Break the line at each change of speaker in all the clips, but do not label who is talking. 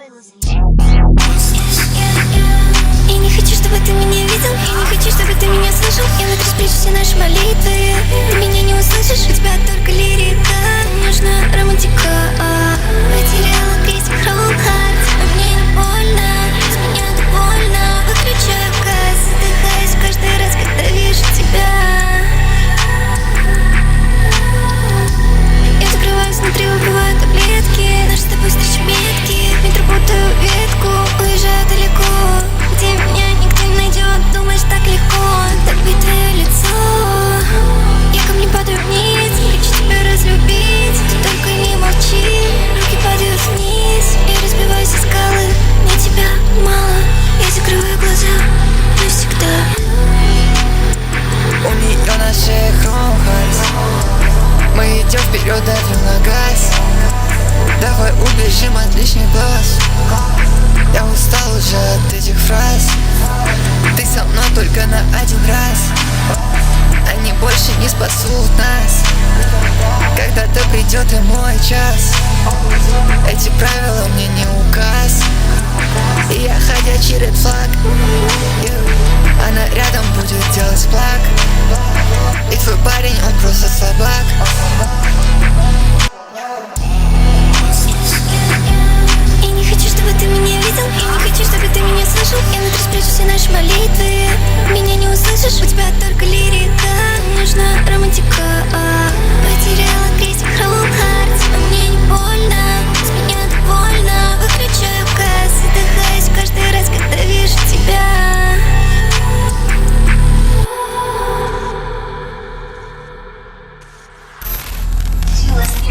Я не хочу, чтобы ты меня видел, я не хочу, чтобы ты меня слышал. Я внутри спрячу все наши молитвы. Ты меня не услышишь, у тебя только лирика. Нужна романтика. Потеряла крестик Chrome Heart, но мне не больно, с меня довольна. Выключаю газ, задыхаюсь каждый раз, когда вижу тебя. Я закрываюсь внутри, выпиваю таблетки. Наши с тобой встречи метки. В метро путаю ветку, уезжаю далеко, где меня никто не найдет. Думаешь, так легко добить твое лицо? Я камнем падаю вниз, хочу тебя разлюбить. Ты только не молчи, руки падают вниз. Я разбиваюсь о скалы, мне тебя мало. Я закрываю глаза навсегда.
У нее на шее Chrome Heart. Мы идем вперед, давим на газ. Давай убежим от лишних глаз. Я устал уже от этих фраз. Ты со мной только на один раз. Они больше не спасут нас. Когда-то придет и мой час. Эти правила мне не указ. И я ходячий ред флаг. Она рядом будет делать флаг. И твой парень, он просто слабак.
Я не хочу, чтобы ты меня видел, я не хочу, чтобы ты меня слышал. Я внутри спрячу все наши молитвы. Меня не услышишь, у тебя только лирика. Нужна романтика. Потеряла крестик Chrome Heart, но мне не больно, с меня довольна. Выключаю газ, задыхаюсь каждый раз, когда вижу тебя.
You listen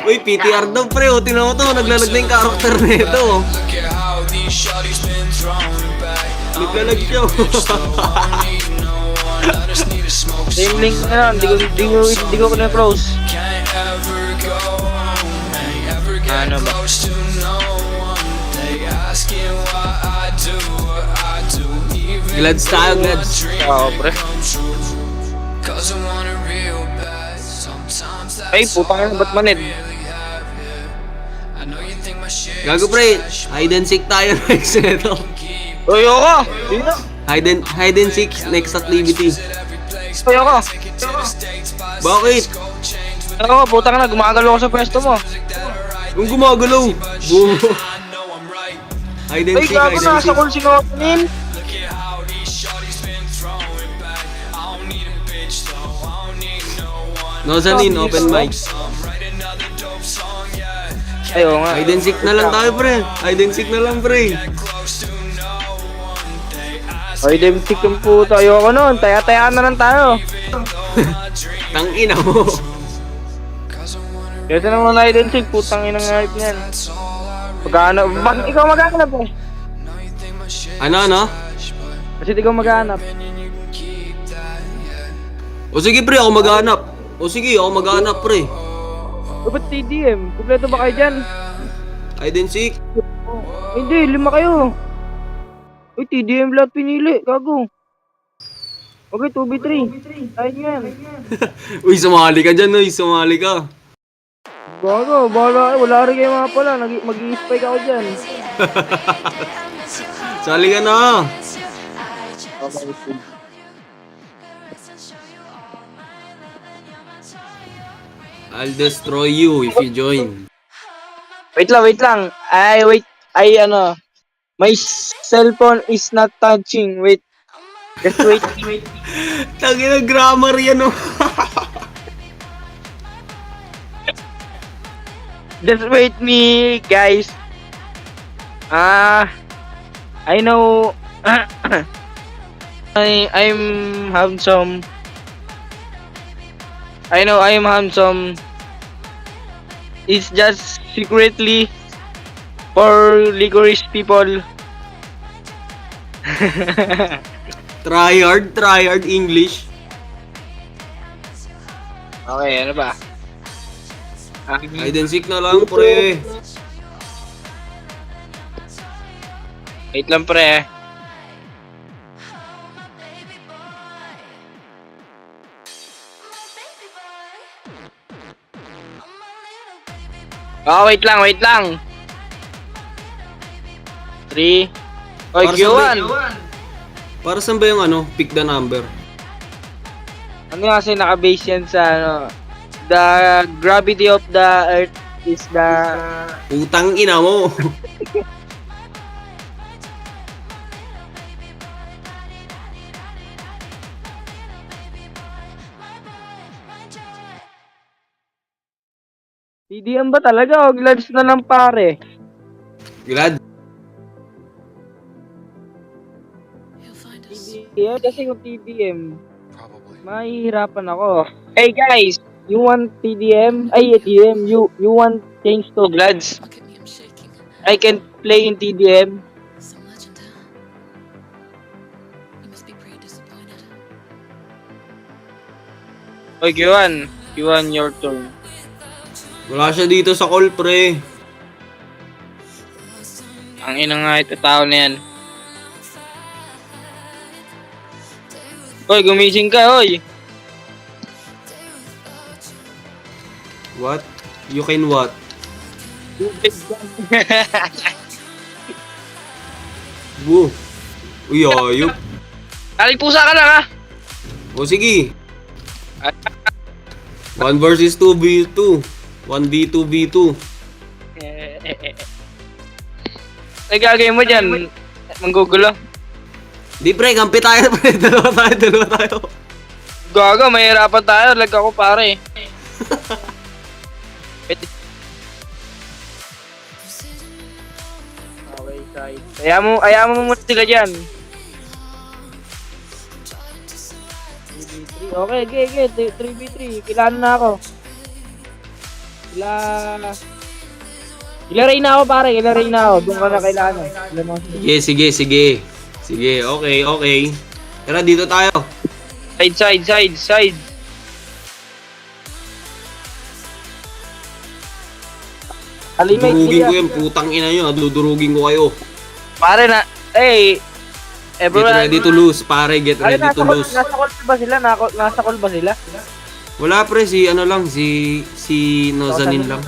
Uy, PTR daw pre, o tinan mo to, naglalag na yung karakter nito.
Look at how these shawty's been thrown back.
Naglalag siya.
Need no one, I just need to smoke
Same
some.
link na lang, di ko na close.
Can't ever go home, ain't ever get
Ano ba?
close to no one. They asking what I do, even
Glads tayo,
though
glads.
my dream
Oo,
may
pre.
come true. Cause I want it real bad. Sometimes
Ay,
that's
putang ina, ba't manid?
really have, yeah. I know you think my shit
Gago pre, hide and seek tayo next nito.
Uy, ako! Sino?
Hide and seek next activity.
Uy, ako!
Bakit?
Ako, putang na, gumagalo ako sa pwesto mo.
Yung gumagalaw. Boom. Hide and
Uy,
seek,
gago
hide
na,
and
sa
seek.
call si Openin.
No, Zanin, open mic.
Ay, oo nga.
Hide and seek na lang tayo pre. Hide and seek na lang pre.
Ay, demtik yung puto. Ayoko nun, taya-tayaan na lang tayo.
Tangina mo.
Kasi naman na identity, putang inang hype niyan. Maghanap, bakit ikaw maghanap eh?
Ano?
Kasi ikaw maghanap.
O sige pre, ako maghanap. O sige, ako maghanap pre.
O ba't TDM? Kompleto ba kayo dyan?
Hide and seek.
Hindi, 5 kayo. Uy, TDM lahat pinili, gago. Okay, 2v3. Tayo nyo yan.
Uy, sumali ka dyan, uy. Sumali ka.
Gago, bahala. Wala rin kayo mga pala. Mag-i-spy ka ako dyan.
Sali ka na. I'll destroy you if you join.
Wait lang. Wait. Ano. My cellphone is not touching. Wait. Just wait.
Tangina grammar yan, oh.
Just wait me, guys. I know. I'm handsome. I know I am handsome. It's just secretly for licorice people.
Try hard English.
Okay, ano ba?
Hide and seek na lang, pre.
Wait lang, pre. Wait lang. 3. Oy,
Para
Q1.
Para saan ba yung ano? Pick the number.
Ano kasi naka-base yan sa ano? The gravity of the earth is the...
Putang ina mo.
TDM ba talaga? O glads na lang pare?
Glad.
TDM? Kasi kung TDM, mahihirapan ako. Hey guys! You want TDM? Ay, TDM. You want change to glads?
Look at me, I'm shaking.
I can play in TDM.
Some legend, huh? You must be pretty disappointed.
Oy, Q1. Q1, your turn.
Wala siya dito sa call, pre.
Ang ina nga ito tao na yan. Oy, gumising ka, oy.
What? You can what? Boo. Uy, ayop.
Talig pusa ka lang, ha?
O sige. 1 versus 2v2. 1v2v2.
Nagagay mo dyan. Manggugulo.
Di pre, kampi tayo pre. Dalawa tayo.
Gaga, mahirapan tayo. Lag ako, pare. Okay, side. Ayaw mo muna sila dyan. 3v3. Okay, 3v3. Kilala na ako. Ilaray na ako pare, ilaray na ako. Doon ka na kailangan.
Sige. Sige, okay. Tara, dito tayo.
Side. Alimate
Durugin ko
nila.
yan, putang ina nyo. Dudurugin ko kayo.
Pare na,
Get
everyone.
ready to lose, pare. Get ready to lose.
Nasa call ba sila? Nasa call ba sila?
Wala pre, si ano lang, si Nozanin lang.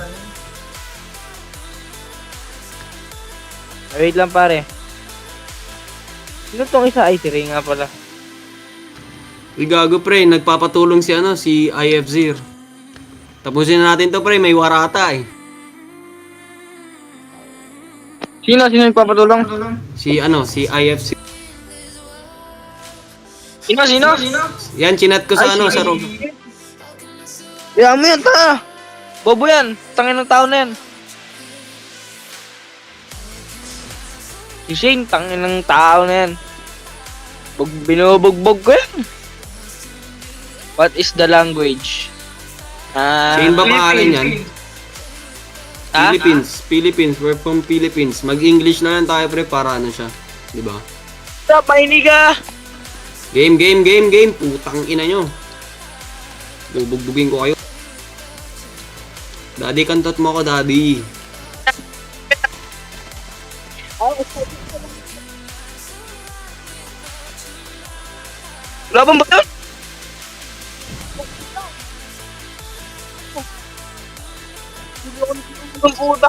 Wait lang pare. Sino tong isa? Ay, si Ray nga pala.
Gago pre, nagpapatulong si ano, si IF0. Tapusin na natin to pre, may warata eh.
Sino nagpapatulong?
Si ano, si IF0.
Sino?
Yan, chinat ko sa ano, sa room.
Yan mo yan, ta! Bobo yan! Tangin ng tao na yan! Si Shane, tangin ng tao na yan. Binubugbog ko yan. What is the language?
Shane ba pangalan yan?
Ha?
Philippines, we're from Philippines. Mag-English na lang tayo pre, para ano siya. Diba?
Stop, mahinig ka!
Game. Putang ina nyo. Bubugbugin ko kayo. Daddy, kantot mo ako, daddy.
Laban ba yun? Ang puta.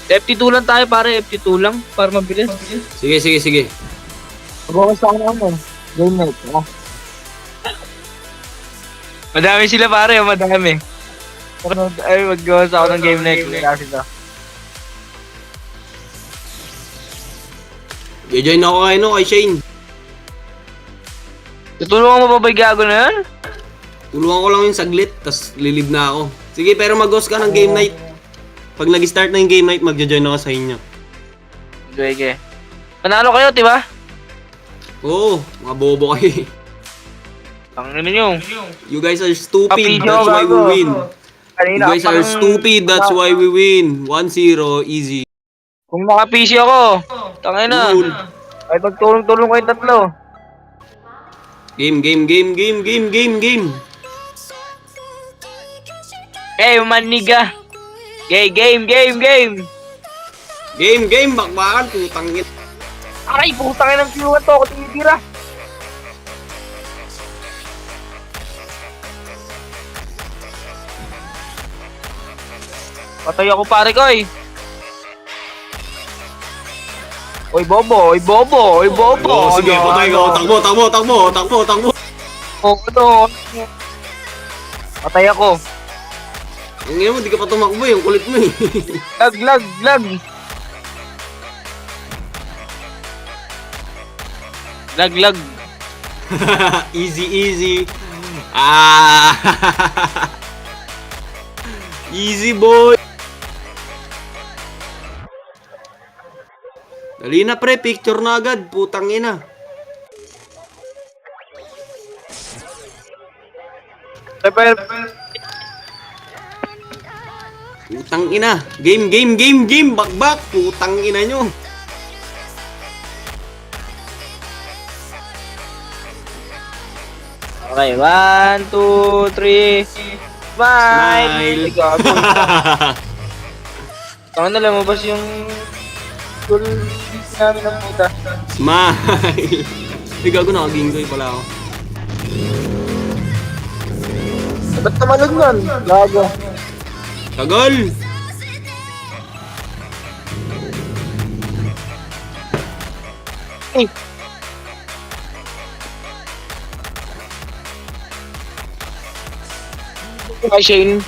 FT2 lang tayo pare, FT2 lang para mabilis.
Sige.
Mag-focus ako naman. Game night. Madami sila pare, madami. Ay, mag-focus ako ng game night. Kasi to.
I-join ako kayo no, kay Shane.
Tutulungan mo pa ba yung gago na yun?
Tulungan ko lang yung saglit, tas lilib na ako. Sige, pero mag-host ka ng game night. Pag nag-start na yung game night, mag-join ako sa inyo.
Sige. Panalo kayo, di ba?
Oo, mga bobo kayo.
Ang ano nyo.
You guys are stupid,
Kapidyo,
that's why we
gago.
win. You guys are stupid, that's why we win. 1-0, easy.
Kung naka-PC ako, tangay na.
Cool.
Ay, pagtulong-tulong kayo tatlo.
Game.
Hey, maniga. Game.
Game, bakbakan, putang ina.
Aray, putang ng kiluan to. Ako tinitira. Patay ako pare ko eh. Oy bobo.
Oh, sige, patay ka. Takbo.
Oh, ano? Patay ako.
Ang ina mo, di ka pa tumakbo, yung kulit mo eh.
Lag. Lag.
Easy. Easy boy. Dali na pre, picture na agad, putang ina. Putang ina. Game. Bakbak, putang ina nyo.
Okay, 1, 2, 3. Smile! Tama na lumabas yung school namin ng puta.
Smile. Ay, gago, nakagingoy pala ako.
Ba't namalog nun? Gago.
Tagal.
Eh. Hi, Shane.